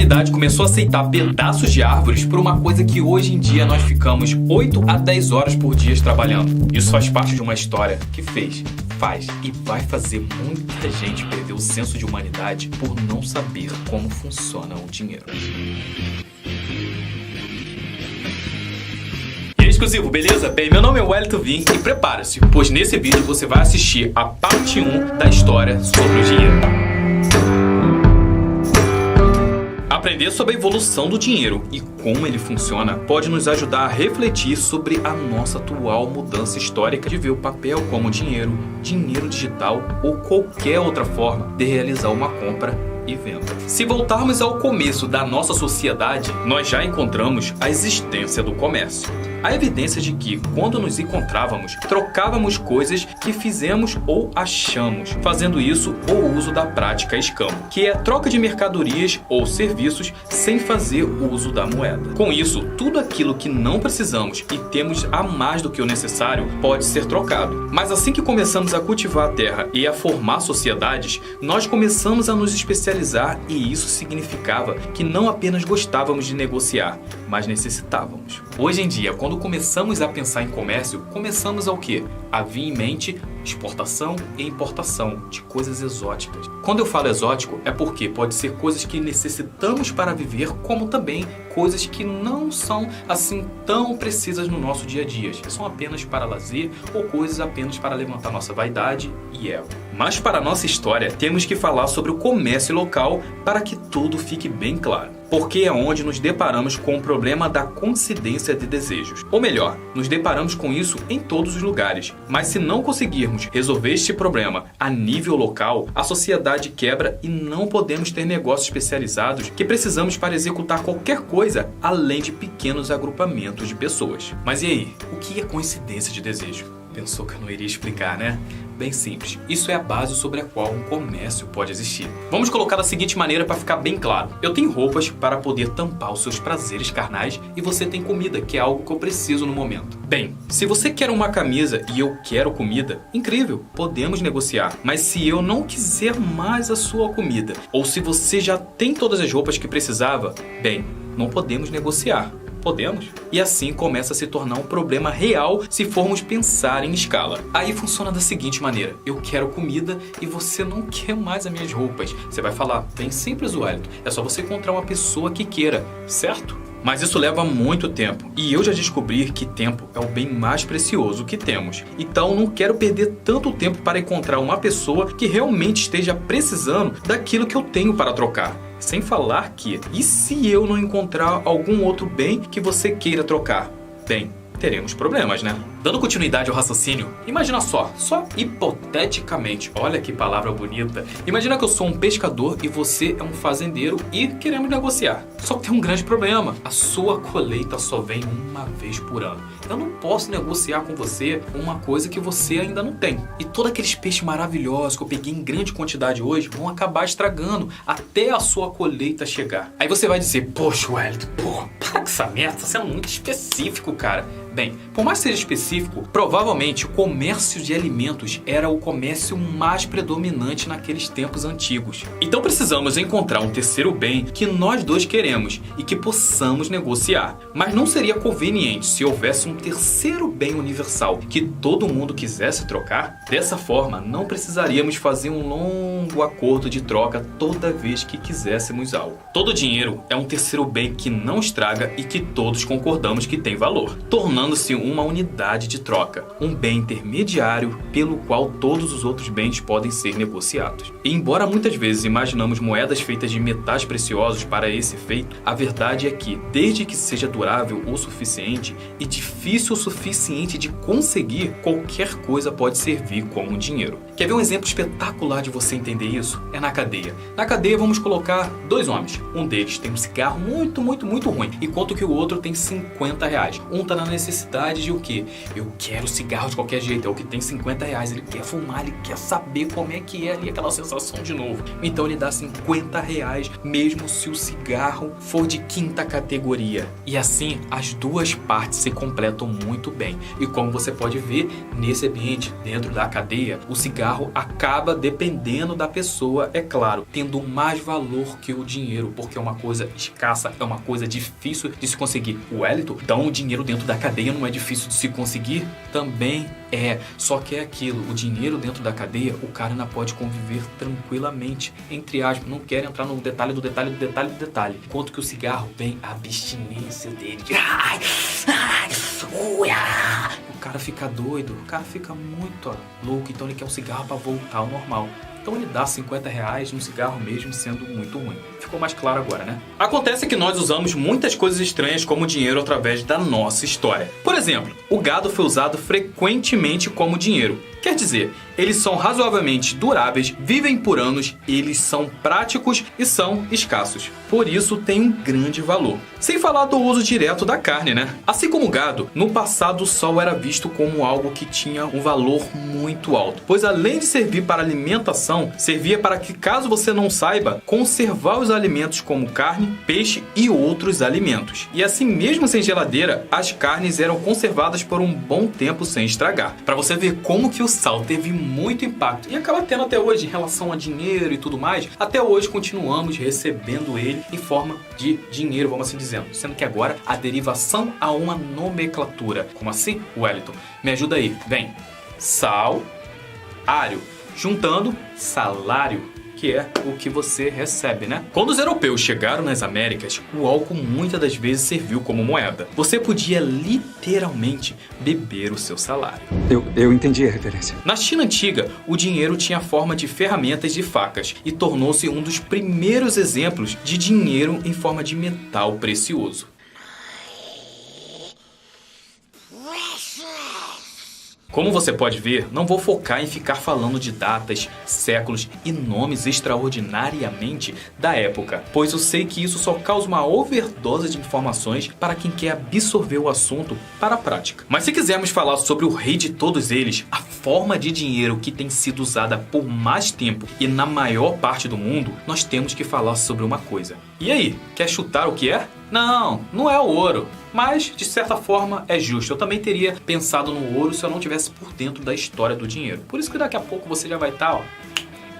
humanidade começou a aceitar pedaços de árvores por uma coisa que hoje em dia nós ficamos 8 a 10 horas por dia trabalhando. Isso faz parte de uma história que fez, faz e vai fazer muita gente perder o senso de humanidade por não saber como funciona o dinheiro. Exclusivo, beleza? Bem, meu nome é Wellington Vim e prepara-se, pois nesse vídeo você vai assistir a parte 1 da história sobre o dinheiro. Aprender sobre a evolução do dinheiro e como ele funciona pode nos ajudar a refletir sobre a nossa atual mudança histórica de ver o papel como dinheiro, dinheiro digital ou qualquer outra forma de realizar uma compra e venda. Se voltarmos ao começo da nossa sociedade, nós já encontramos a existência do comércio. A evidência de que, quando nos encontrávamos, trocávamos coisas que fizemos ou achamos, fazendo isso o uso da prática escambo, que é a troca de mercadorias ou serviços sem fazer uso da moeda. Com isso, tudo aquilo que não precisamos e temos a mais do que o necessário pode ser trocado. Mas assim que começamos a cultivar a terra e a formar sociedades, nós começamos a nos especializar e isso significava que não apenas gostávamos de negociar, mas necessitávamos. Hoje em dia, quando começamos a pensar em comércio, começamos ao quê? A vir em mente exportação e importação de coisas exóticas. Quando eu falo exótico, é porque pode ser coisas que necessitamos para viver, como também coisas que não são assim tão precisas no nosso dia a dia, que são apenas para lazer ou coisas apenas para levantar nossa vaidade e ego. Mas para a nossa história, temos que falar sobre o comércio local para que tudo fique bem claro. Porque é onde nos deparamos com o problema da coincidência de desejos. Ou melhor, nos deparamos com isso em todos os lugares. Mas se não conseguirmos resolver este problema a nível local, a sociedade quebra e não podemos ter negócios especializados que precisamos para executar qualquer coisa além de pequenos agrupamentos de pessoas. Mas e aí? O que é coincidência de desejo? Pensou que eu não iria explicar, né? Bem simples. Isso é a base sobre a qual um comércio pode existir. Vamos colocar da seguinte maneira para ficar bem claro. Eu tenho roupas para poder tampar os seus prazeres carnais e você tem comida, que é algo que eu preciso no momento. Bem, se você quer uma camisa e eu quero comida, incrível, podemos negociar. Mas se eu não quiser mais a sua comida, ou se você já tem todas as roupas que precisava, bem, não podemos negociar. Podemos? E assim começa a se tornar um problema real se formos pensar em escala. Aí funciona da seguinte maneira: eu quero comida e você não quer mais as minhas roupas. Você vai falar, bem simples, Wellington, é só você encontrar uma pessoa que queira, certo? Mas isso leva muito tempo e eu já descobri que tempo é o bem mais precioso que temos. Então não quero perder tanto tempo para encontrar uma pessoa que realmente esteja precisando daquilo que eu tenho para trocar. Sem falar que, e se eu não encontrar algum outro bem que você queira trocar? Bem, teremos problemas, né? Dando continuidade ao raciocínio, imagina só hipoteticamente, olha que palavra bonita. Imagina que eu sou um pescador e você é um fazendeiro e queremos negociar. Só que tem um grande problema, a sua colheita só vem uma vez por ano. Eu não posso negociar com você uma coisa que você ainda não tem. E todos aqueles peixes maravilhosos que eu peguei em grande quantidade hoje vão acabar estragando até a sua colheita chegar. Aí você vai dizer, poxa, Wellington, para com essa merda, tá sendo muito específico, cara. Bem, por mais que seja específico, provavelmente o comércio de alimentos era o comércio mais predominante naqueles tempos antigos. Então precisamos encontrar um terceiro bem que nós dois queremos e que possamos negociar. Mas não seria conveniente se houvesse um terceiro bem universal que todo mundo quisesse trocar? Dessa forma, não precisaríamos fazer um longo acordo de troca toda vez que quiséssemos algo. Todo dinheiro é um terceiro bem que não estraga e que todos concordamos que tem valor, tornando-se uma unidade de troca, um bem intermediário pelo qual todos os outros bens podem ser negociados. E embora muitas vezes imaginamos moedas feitas de metais preciosos para esse efeito, a verdade é que, desde que seja durável o suficiente e difícil o suficiente de conseguir, qualquer coisa pode servir como dinheiro. Quer ver um exemplo espetacular de você entender isso? É na cadeia. Na cadeia vamos colocar dois homens. Um deles tem um cigarro muito ruim, enquanto que o outro tem R$50. Um está na necessidade necessidade de o quê? Eu quero cigarro de qualquer jeito, é o que tem 50 reais. Ele quer fumar, ele quer saber como é que é ali aquela sensação de novo. Então ele dá 50 reais, mesmo se o cigarro for de quinta categoria. E assim, as duas partes se completam muito bem. E como você pode ver, nesse ambiente, dentro da cadeia, o cigarro acaba, dependendo da pessoa, é claro, tendo mais valor que o dinheiro, porque é uma coisa escassa, é uma coisa difícil de se conseguir. O Wellington, então o dinheiro dentro da cadeia não é difícil de se conseguir? Também é, só que é aquilo, o dinheiro dentro da cadeia, o cara ainda pode conviver tranquilamente, entre aspas, não quero entrar no detalhe do detalhe do detalhe do detalhe. Enquanto que o cigarro vem a abstinência dele de o cara fica doido, o cara fica muito louco, então ele quer um cigarro para voltar ao normal. Então ele dá 50 reais num cigarro mesmo sendo muito ruim. Ficou mais claro agora, né? Acontece que nós usamos muitas coisas estranhas como dinheiro através da nossa história. Por exemplo, o gado foi usado frequentemente como dinheiro. Quer dizer, eles são razoavelmente duráveis, vivem por anos, eles são práticos e são escassos. Por isso tem um grande valor. Sem falar do uso direto da carne, né? Assim como o gado, no passado o sol era visto como algo que tinha um valor muito alto. Pois além de servir para alimentação, servia para que, caso você não saiba, conservar os alimentos como carne, peixe e outros alimentos. E assim mesmo sem geladeira, as carnes eram conservadas por um bom tempo sem estragar. Para você ver como que o sal teve muito impacto e acaba tendo até hoje em relação a dinheiro e tudo mais, até hoje continuamos recebendo ele em forma de dinheiro, vamos assim dizendo, sendo que agora a derivação a uma nomenclatura. Como assim, Wellington? Me ajuda aí, vem, sal, ário, juntando salário, que é o que você recebe, né? Quando os europeus chegaram nas Américas, o álcool muitas das vezes serviu como moeda. Você podia literalmente beber o seu salário. Eu entendi a referência. Na China antiga, o dinheiro tinha a forma de ferramentas e facas e tornou-se um dos primeiros exemplos de dinheiro em forma de metal precioso. Como você pode ver, não vou focar em ficar falando de datas, séculos e nomes extraordinariamente da época, pois eu sei que isso só causa uma overdose de informações para quem quer absorver o assunto para a prática. Mas se quisermos falar sobre o rei de todos eles, a forma de dinheiro que tem sido usada por mais tempo e na maior parte do mundo, nós temos que falar sobre uma coisa. E aí, quer chutar o que é? Não, não é o ouro. Mas, de certa forma, é justo. Eu também teria pensado no ouro se eu não tivesse por dentro da história do dinheiro. Por isso que daqui a pouco você já vai estar,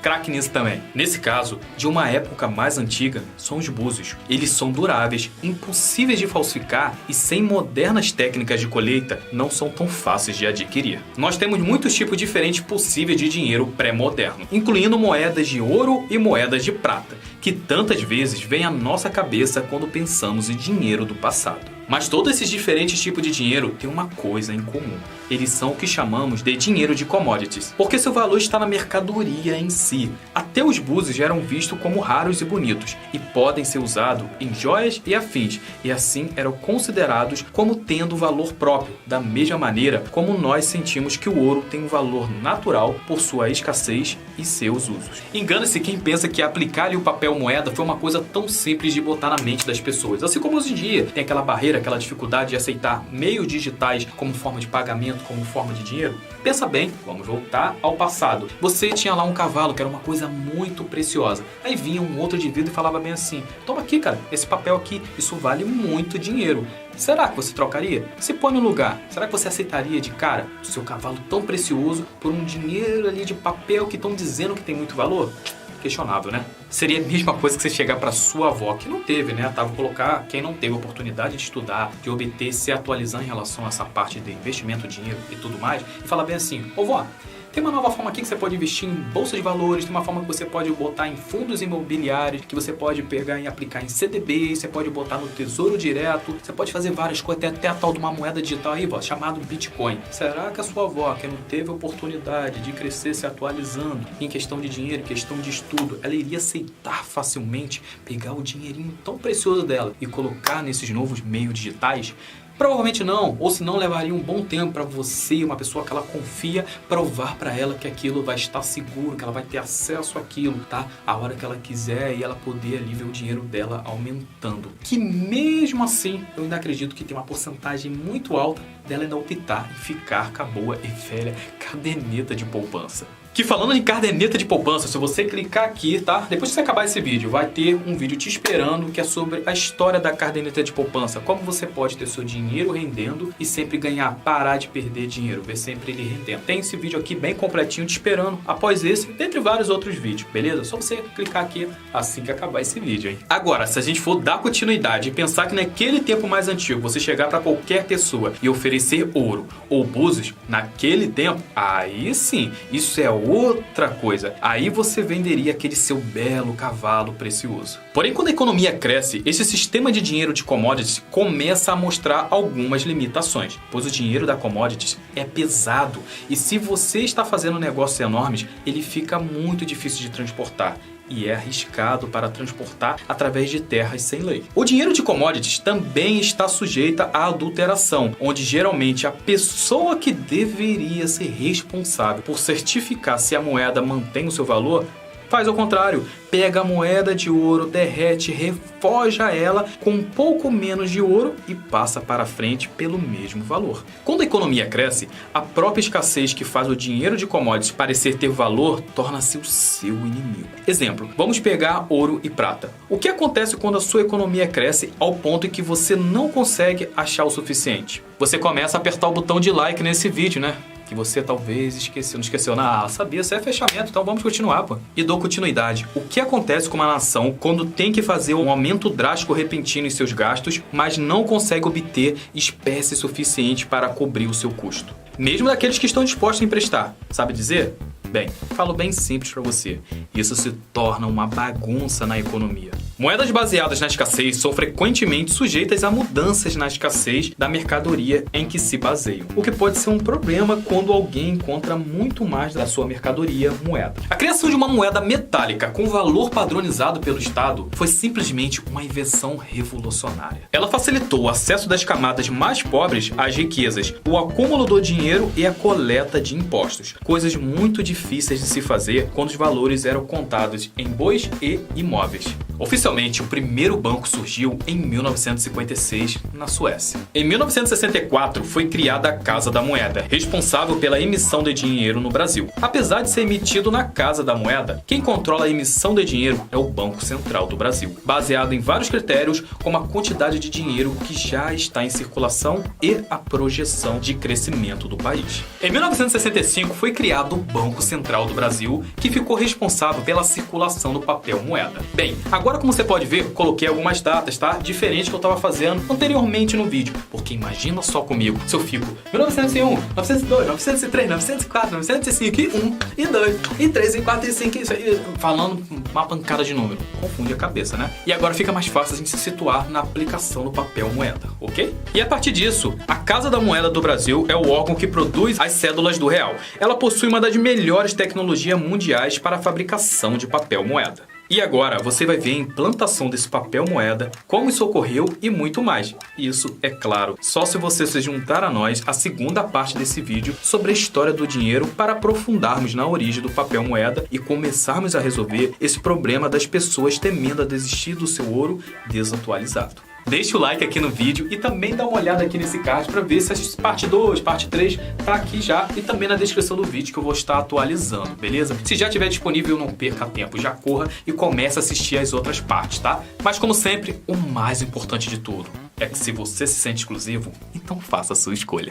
craque nisso também. Nesse caso, de uma época mais antiga, são os búzios. Eles são duráveis, impossíveis de falsificar e sem modernas técnicas de colheita, não são tão fáceis de adquirir. Nós temos muitos tipos diferentes possíveis de dinheiro pré-moderno, incluindo moedas de ouro e moedas de prata, que tantas vezes vêm à nossa cabeça quando pensamos em dinheiro do passado. Mas todos esses diferentes tipos de dinheiro têm uma coisa em comum. Eles são o que chamamos de dinheiro de commodities, porque seu valor está na mercadoria em si. Até os búzios eram vistos como raros e bonitos, e podem ser usados em joias e afins, e assim eram considerados como tendo valor próprio, da mesma maneira como nós sentimos que o ouro tem um valor natural por sua escassez e seus usos. Engana-se quem pensa que aplicar-lhe o papel moeda foi uma coisa tão simples de botar na mente das pessoas. Assim como hoje em dia tem aquela barreira, aquela dificuldade de aceitar meios digitais como forma de pagamento, como forma de dinheiro. Pensa bem, vamos voltar ao passado. Você tinha lá um cavalo que era uma coisa muito preciosa. Aí vinha um outro indivíduo e falava bem assim: toma aqui, cara, esse papel aqui, isso vale muito dinheiro. Será que você trocaria? Se põe no lugar, será que você aceitaria de cara o seu cavalo tão precioso por um dinheiro ali de papel que estão dizendo que tem muito valor? Questionável, né? Seria a mesma coisa que você chegar para sua avó, que não teve, né? Tava colocar quem não teve a oportunidade de estudar, de obter, se atualizar em relação a essa parte de investimento, dinheiro e tudo mais, e falar bem assim: ô vó, tem uma nova forma aqui que você pode investir em bolsa de valores, tem uma forma que você pode botar em fundos imobiliários, que você pode pegar e aplicar em CDB, você pode botar no Tesouro Direto, você pode fazer várias coisas, até a tal de uma moeda digital aí, vó, chamado Bitcoin. Será que a sua avó, que não teve a oportunidade de crescer se atualizando em questão de dinheiro, em questão de estudo, ela iria aceitar facilmente pegar o dinheirinho tão precioso dela e colocar nesses novos meios digitais? Provavelmente não, ou se não levaria um bom tempo para você, uma pessoa que ela confia, provar para ela que aquilo vai estar seguro, que ela vai ter acesso àquilo, tá? A hora que ela quiser e ela poder ali ver o dinheiro dela aumentando. Que mesmo assim, eu ainda acredito que tem uma porcentagem muito alta dela ainda optar em ficar com a boa e velha caderneta de poupança. Que falando em caderneta de poupança, se você clicar aqui, tá? Depois que você acabar esse vídeo, vai ter um vídeo te esperando que é sobre a história da caderneta de poupança. Como você pode ter seu dinheiro rendendo e sempre ganhar, parar de perder dinheiro, ver sempre ele rendendo. Tem esse vídeo aqui bem completinho te esperando após esse, dentre vários outros vídeos, beleza? Só você clicar aqui assim que acabar esse vídeo, hein? Agora, se a gente for dar continuidade e pensar que naquele tempo mais antigo, você chegar para qualquer pessoa e oferecer ouro ou búzios, naquele tempo, aí sim, isso é outra coisa. Aí você venderia aquele seu belo cavalo precioso. Porém, quando a economia cresce, esse sistema de dinheiro de commodities começa a mostrar algumas limitações, pois o dinheiro da commodities é pesado e se você está fazendo negócios enormes, ele fica muito difícil de transportar. E é arriscado para transportar através de terras sem lei. O dinheiro de commodities também está sujeita à adulteração, onde geralmente a pessoa que deveria ser responsável por certificar se a moeda mantém o seu valor, faz ao contrário, pega a moeda de ouro, derrete, refoja ela com um pouco menos de ouro e passa para frente pelo mesmo valor. Quando a economia cresce, a própria escassez que faz o dinheiro de commodities parecer ter valor torna-se o seu inimigo. Exemplo, vamos pegar ouro e prata. O que acontece quando a sua economia cresce ao ponto em que você não consegue achar o suficiente? Você começa a apertar o botão de like nesse vídeo, né? Que você talvez esqueceu, não esqueceu. Sabia, isso é fechamento, então vamos continuar, pô. E dou continuidade. O que acontece com uma nação quando tem que fazer um aumento drástico repentino em seus gastos, mas não consegue obter espécie suficiente para cobrir o seu custo? Mesmo daqueles que estão dispostos a emprestar. Sabe dizer? Bem, falo bem simples para você. Isso se torna uma bagunça na economia. Moedas baseadas na escassez são frequentemente sujeitas a mudanças na escassez da mercadoria em que se baseiam, o que pode ser um problema quando alguém encontra muito mais da sua mercadoria moeda. A criação de uma moeda metálica com valor padronizado pelo Estado foi simplesmente uma invenção revolucionária. Ela facilitou o acesso das camadas mais pobres às riquezas, o acúmulo do dinheiro e a coleta de impostos, coisas muito difíceis de se fazer quando os valores eram contados em bois e imóveis. Oficialmente, o primeiro banco surgiu em 1956, na Suécia. Em 1964, foi criada a Casa da Moeda, responsável pela emissão de dinheiro no Brasil. Apesar de ser emitido na Casa da Moeda, quem controla a emissão de dinheiro é o Banco Central do Brasil, baseado em vários critérios, como a quantidade de dinheiro que já está em circulação e a projeção de crescimento do país. Em 1965, foi criado o Banco Central do Brasil, que ficou responsável pela circulação do papel moeda. Bem, agora como você pode ver, coloquei algumas datas, tá? Diferente do que eu estava fazendo anteriormente no vídeo. Porque imagina só comigo, se eu fico 1901, 902, 903, 904, 905, e 1, e 2, e 3, e 4, e 5, isso aí, falando uma pancada de número. Confunde a cabeça, né? E agora fica mais fácil a gente se situar na aplicação do papel moeda, ok? E a partir disso, a Casa da Moeda do Brasil é o órgão que produz as cédulas do real. Ela possui uma das melhores tecnologias mundiais para a fabricação de papel moeda. E agora você vai ver a implantação desse papel moeda, como isso ocorreu e muito mais. Isso, é claro, só se você se juntar a nós a segunda parte desse vídeo sobre a história do dinheiro para aprofundarmos na origem do papel moeda e começarmos a resolver esse problema das pessoas temendo a desistir do seu ouro desatualizado. Deixe o like aqui no vídeo e também dá uma olhada aqui nesse card para ver se a parte 2, parte 3 tá aqui já e também na descrição do vídeo que eu vou estar atualizando, beleza? Se já estiver disponível, não perca tempo, já corra e comece a assistir as outras partes, tá? Mas como sempre, o mais importante de tudo é que se você se sente exclusivo, então faça a sua escolha.